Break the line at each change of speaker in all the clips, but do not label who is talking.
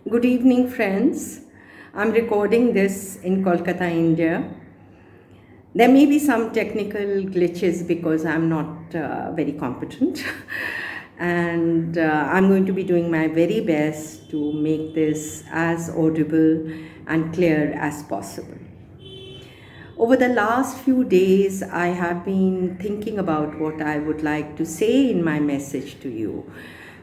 Good evening, friends. I'm recording this in Kolkata, India. There may be some technical glitches because I'm not very competent, and I'm going to be doing my very best to make this as audible and clear as possible. Over the last few days, I have been thinking about what I would like to say in my message to you.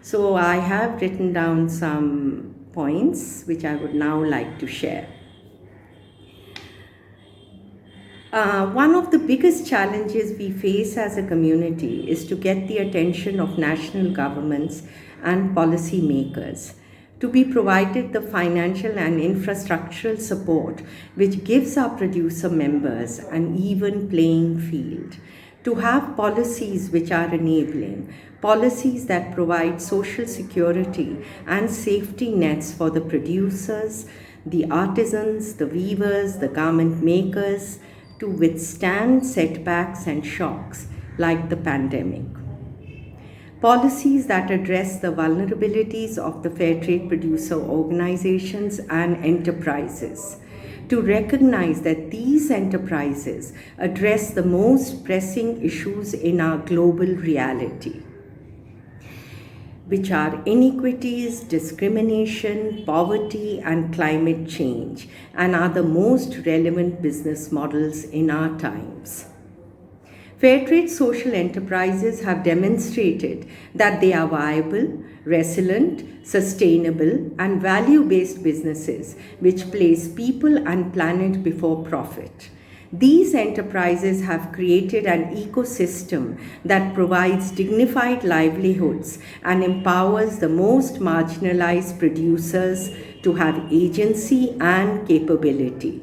So I have written down some points which I would now like to share. One of the biggest challenges we face as a community is to get the attention of national governments and policy makers, to be provided the financial and infrastructural support which gives our producer members an even playing field, to have policies which are enabling, policies that provide social security and safety nets for the producers, the artisans, the weavers, the garment makers, to withstand setbacks and shocks like the pandemic. Policies that address the vulnerabilities of the fair trade producer organizations and enterprises, to recognize that these enterprises address the most pressing issues in our global reality, which are inequities, discrimination, poverty, and climate change, and are the most relevant business models in our times. Fair trade social enterprises have demonstrated that they are viable, resilient, sustainable, and value-based businesses which place people and planet before profit. These enterprises have created an ecosystem that provides dignified livelihoods and empowers the most marginalized producers to have agency and capability.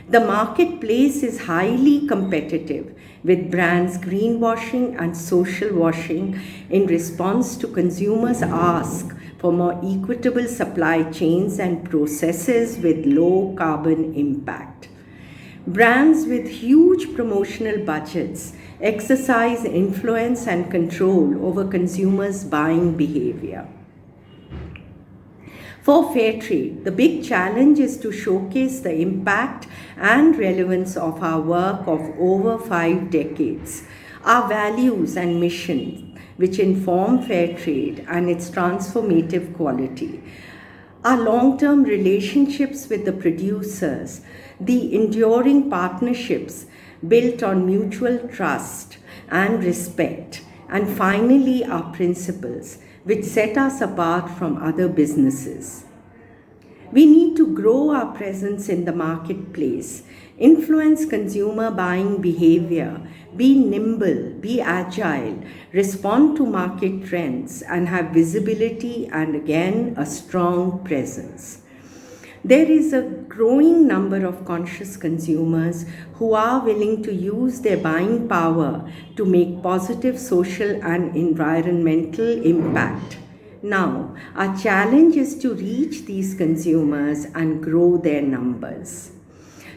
The marketplace is highly competitive, with brands greenwashing and social washing in response to consumers' ask for more equitable supply chains and processes with low carbon impact. Brands with huge promotional budgets exercise influence and control over consumers' buying behavior. For fair trade, the big challenge is to showcase the impact and relevance of our work of over 5 decades, our values and mission, which inform fair trade and its transformative quality, our long-term relationships with the producers, the enduring partnerships built on mutual trust and respect, and finally our principles, which set us apart from other businesses. We need to grow our presence in the marketplace, influence consumer buying behavior, be nimble, be agile, respond to market trends, and have visibility and again a strong presence. There is a growing number of conscious consumers who are willing to use their buying power to make positive social and environmental impact. Now, our challenge is to reach these consumers and grow their numbers,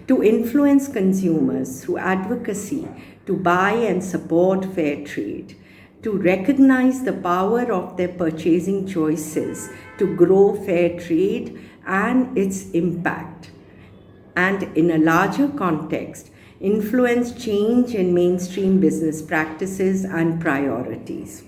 to influence consumers through advocacy to buy and support fair trade, to recognize the power of their purchasing choices to grow fair trade and its impact, and in a larger context, influence change in mainstream business practices and priorities.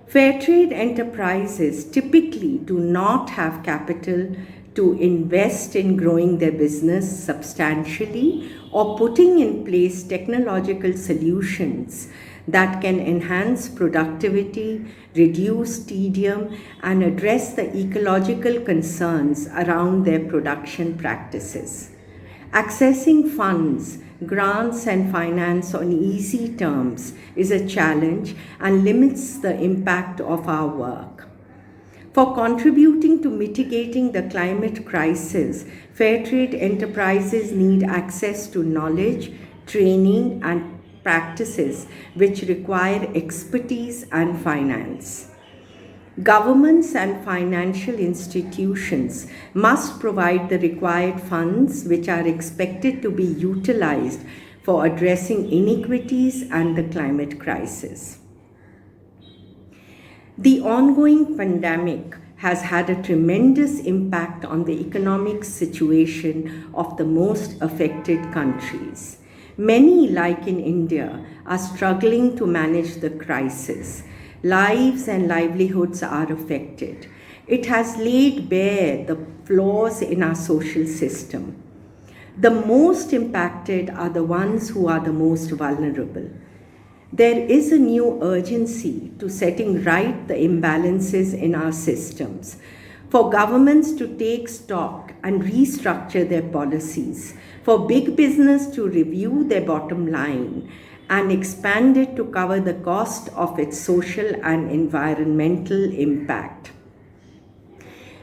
Fair trade enterprises typically do not have capital to invest in growing their business substantially or putting in place technological solutions that can enhance productivity, reduce tedium, and address the ecological concerns around their production practices. Accessing funds, grants, and finance on easy terms is a challenge and limits the impact of our work. For contributing to mitigating the climate crisis, fair trade enterprises need access to knowledge, training, and practices which require expertise and finance. Governments and financial institutions must provide the required funds which are expected to be utilized for addressing inequities and the climate crisis. The ongoing pandemic has had a tremendous impact on the economic situation of the most affected countries. Many, like in India, are struggling to manage the crisis. Lives and livelihoods are affected. It has laid bare the flaws in our social system. The most impacted are the ones who are the most vulnerable. There is a new urgency to setting right the imbalances in our systems, for governments to take stock and restructure their policies, for big business to review their bottom line and expand it to cover the cost of its social and environmental impact.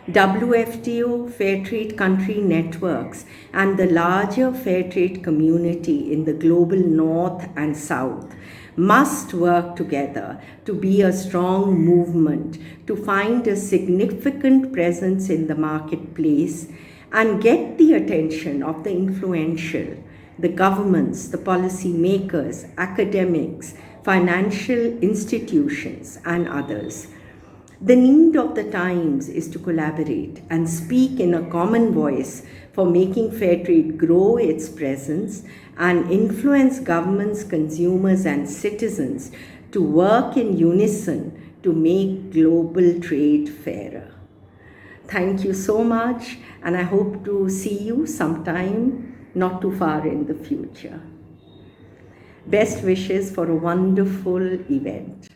WFTO, Fair Trade Country networks, and the larger fair trade community in the global North and South must work together to be a strong movement, to find a significant presence in the marketplace and get the attention of the influential, the governments, the policy makers, academics, financial institutions, and others. The need of the times is to collaborate and speak in a common voice for making fair trade grow its presence and influence governments, consumers, and citizens to work in unison to make global trade fairer. Thank you so much, and I hope to see you sometime not too far in the future. Best wishes for a wonderful event.